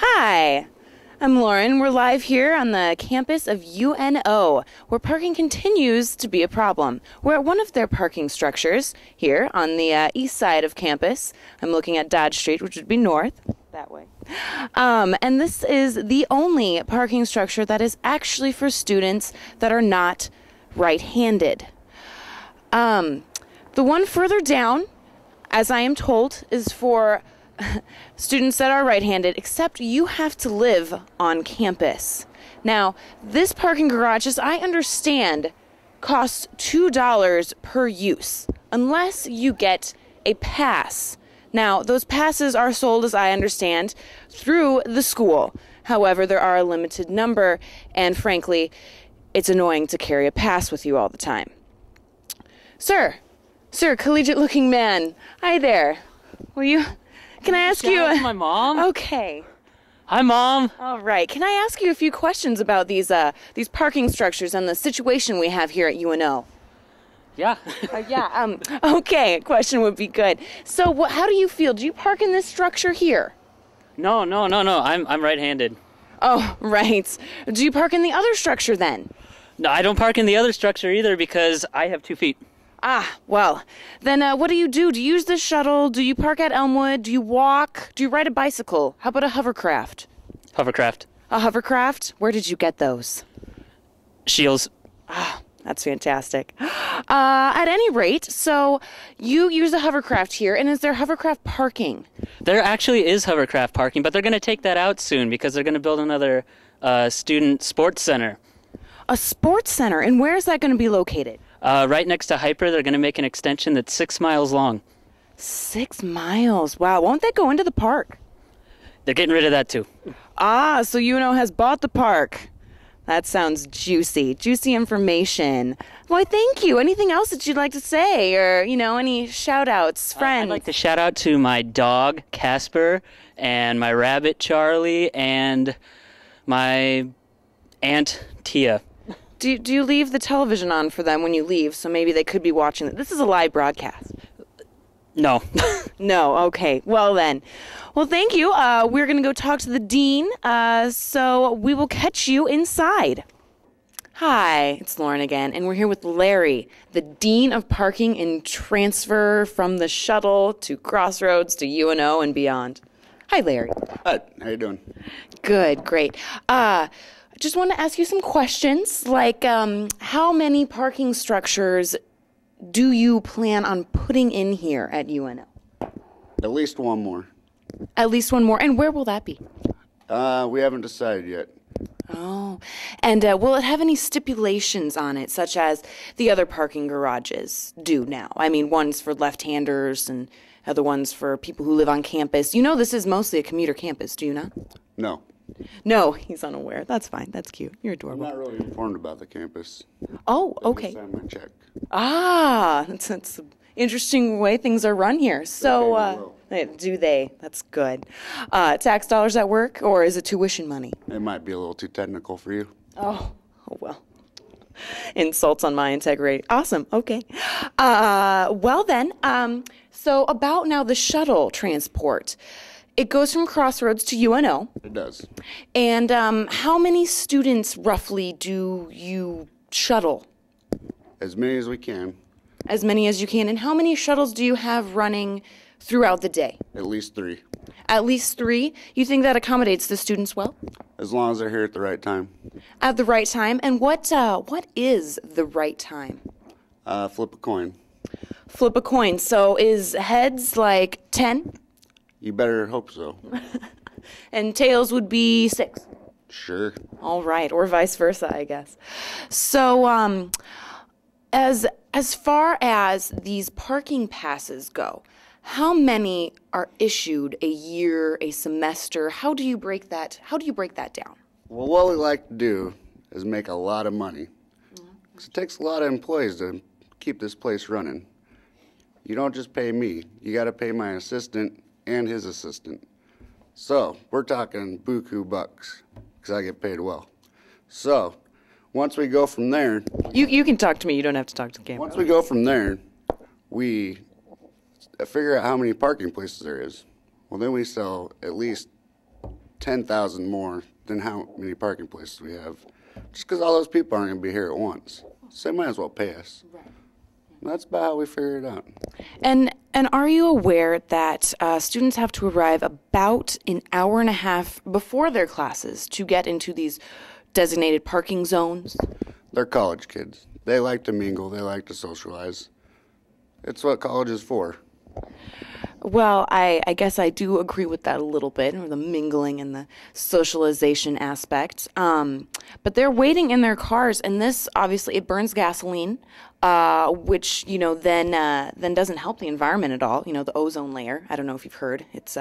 Hi, I'm Lauren. We're live here on the campus of UNO, where parking continues to be a problem. We're at one of their parking structures here on the east side of campus. I'm looking at Dodge Street, which would be north, that way. And this is the only parking structure that is actually for students that are not right-handed. The one further down, as I am told, is for students that are right-handed, except you have to live on campus. Now, this parking garage, as I understand, costs $2 per use, unless you get a pass. Now, those passes are sold, as I understand, through the school. However, there are a limited number, and frankly, it's annoying to carry a pass with you all the time. Sir, collegiate-looking man, hi there. Can I ask you? That's my mom. Okay. Hi, Mom. All right. Can I ask you a few questions about these parking structures and the situation we have here at UNO? Yeah. Okay. A question would be good. So, how do you feel? Do you park in this structure here? No. I'm right-handed. Oh, right. Do you park in the other structure then? No, I don't park in the other structure either because I have 2 feet. Ah, well, then what do? Do you use the shuttle? Do you park at Elmwood? Do you walk? Do you ride a bicycle? How about a hovercraft? Hovercraft. A hovercraft? Where did you get those? Shields. Ah, that's fantastic. At any rate, so you use a hovercraft here, and is there hovercraft parking? There actually is hovercraft parking, but they're going to take that out soon because they're going to build another student sports center. A sports center? And where is that going to be located? Right next to Hyper, they're going to make an extension that's 6 miles long. 6 miles? Wow, won't that go into the park? They're getting rid of that too. Ah, so UNO has bought the park. That sounds juicy. Juicy information. Why, thank you. Anything else that you'd like to say? Or, any shout-outs, friends? I'd like to shout out to my dog, Casper, and my rabbit, Charlie, and my aunt, Tia. Do you leave the television on for them when you leave, so maybe they could be watching it? This is a live broadcast. No. No, okay. Well then. Well, thank you. We're going to go talk to the dean, so we will catch you inside. Hi, it's Lauren again, and we're here with Larry, the dean of parking and transfer from the shuttle to Crossroads to UNO and beyond. Hi, Larry. Hi, how you doing? Good, great. Just want to ask you some questions, like how many parking structures do you plan on putting in here at UNO? At least one more. At least one more. And where will that be? We haven't decided yet. Oh, and will it have any stipulations on it, such as the other parking garages do now? I mean, one's for left-handers and other ones for people who live on campus. You know this is mostly a commuter campus, do you not? No. No, he's unaware. That's fine. That's cute. You're adorable. I'm not really informed about the campus. Oh, They okay. just signed my check. Ah, that's an interesting way things are run here. So, do they? That's good. Tax dollars at work, or is it tuition money? It might be a little too technical for you. Oh well. Insults on my integrity. Awesome. Okay. Well then, so about now the shuttle transport. It goes from Crossroads to UNO. It does. And how many students roughly do you shuttle? As many as we can. As many as you can. And how many shuttles do you have running throughout the day? At least 3. At least 3? You think that accommodates the students well? As long as they're here at the right time. At the right time? And what is the right time? Flip a coin. Flip a coin. So is heads like 10? You better hope so. And tails would be 6? Sure. All right, or vice versa, I guess. So, as far as these parking passes go, how many are issued a year, a semester? How do you break that down? Well, what we like to do is make a lot of money. 'Cause it takes a lot of employees to keep this place running. You don't just pay me. You got to pay my assistant and his assistant. So, we're talking buku bucks, because I get paid well. So, once we go from there... You can talk to me, you don't have to talk to the camera. Once we go from there, we figure out how many parking places there is. Well, then we sell at least 10,000 more than how many parking places we have. Just because all those people aren't going to be here at once. So they might as well pay us. Right. That's about how we figure it out. And are you aware that students have to arrive about an hour and a half before their classes to get into these designated parking zones? They're college kids. They like to mingle. They like to socialize. It's what college is for. Well, I guess I do agree with that a little bit, or the mingling and the socialization aspect. But they're waiting in their cars, and this obviously it burns gasoline, which then doesn't help the environment at all. The ozone layer. I don't know if you've heard. It's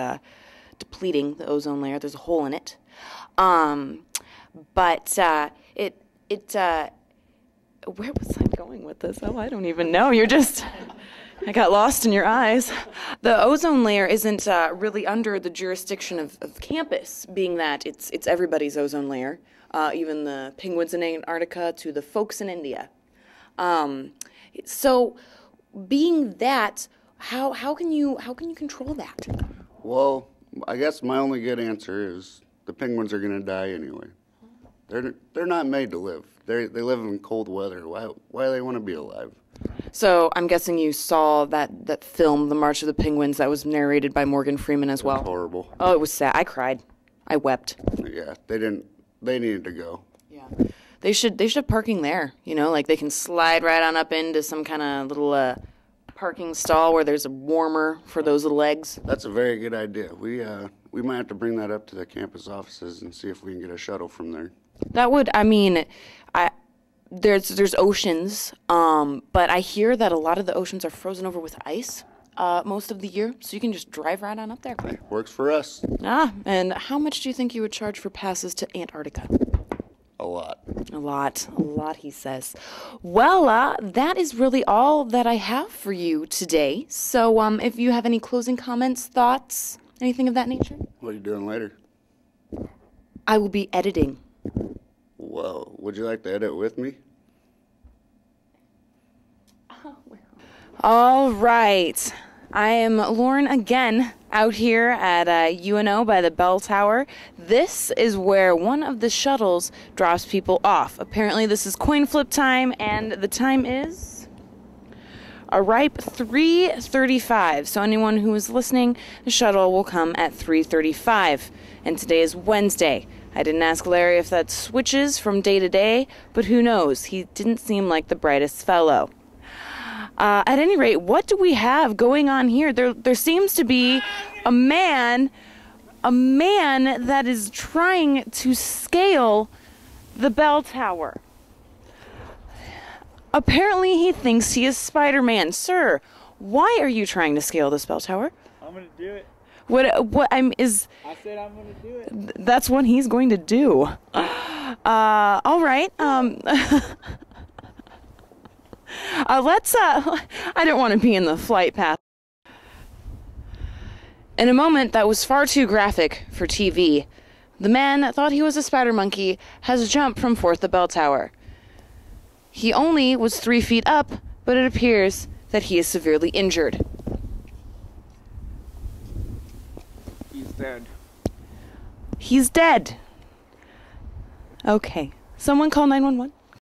depleting the ozone layer. There's a hole in it. But where was I going with this? Oh, I don't even know. I got lost in your eyes. The ozone layer isn't really under the jurisdiction of campus, being that it's everybody's ozone layer, even the penguins in Antarctica to the folks in India. So, being that, how can you control that? Well, I guess my only good answer is the penguins are going to die anyway. They're not made to live. They live in cold weather. Why do they want to be alive? So I'm guessing you saw that film, The March of the Penguins, that was narrated by Morgan Freeman as well. It was horrible. Oh, it was sad. I cried. I wept. Yeah, they needed to go. Yeah. They should have parking there, like they can slide right on up into some kind of little parking stall where there's a warmer for those legs. That's a very good idea. We might have to bring that up to the campus offices and see if we can get a shuttle from there. That would, there's oceans, but I hear that a lot of the oceans are frozen over with ice most of the year, so you can just drive right on up there. Hey, works for us. And how much do you think you would charge for passes to Antarctica? A lot. A lot, he says. Well, that is really all that I have for you today. So, if you have any closing comments, thoughts, anything of that nature? What are you doing later? I will be editing. Whoa, would you like to edit with me? All right. I am Lauren again, out here at UNO by the bell tower. This is where one of the shuttles drops people off. Apparently this is coin flip time, and the time is a ripe 3:35. So anyone who is listening, the shuttle will come at 3:35. And today is Wednesday. I didn't ask Larry if that switches from day to day, but who knows? He didn't seem like the brightest fellow. At any rate, what do we have going on here? There seems to be a man that is trying to scale the bell tower. Apparently he thinks he is Spider-Man. Sir, why are you trying to scale this bell tower? I'm gonna do it. I said I'm gonna do it. That's what he's going to do. All right. Let's. I don't want to be in the flight path. In a moment that was far too graphic for TV, the man that thought he was a spider monkey has jumped from the bell tower. He only was 3 feet up, but it appears that he is severely injured. He's dead. He's dead. Okay. Someone call 911.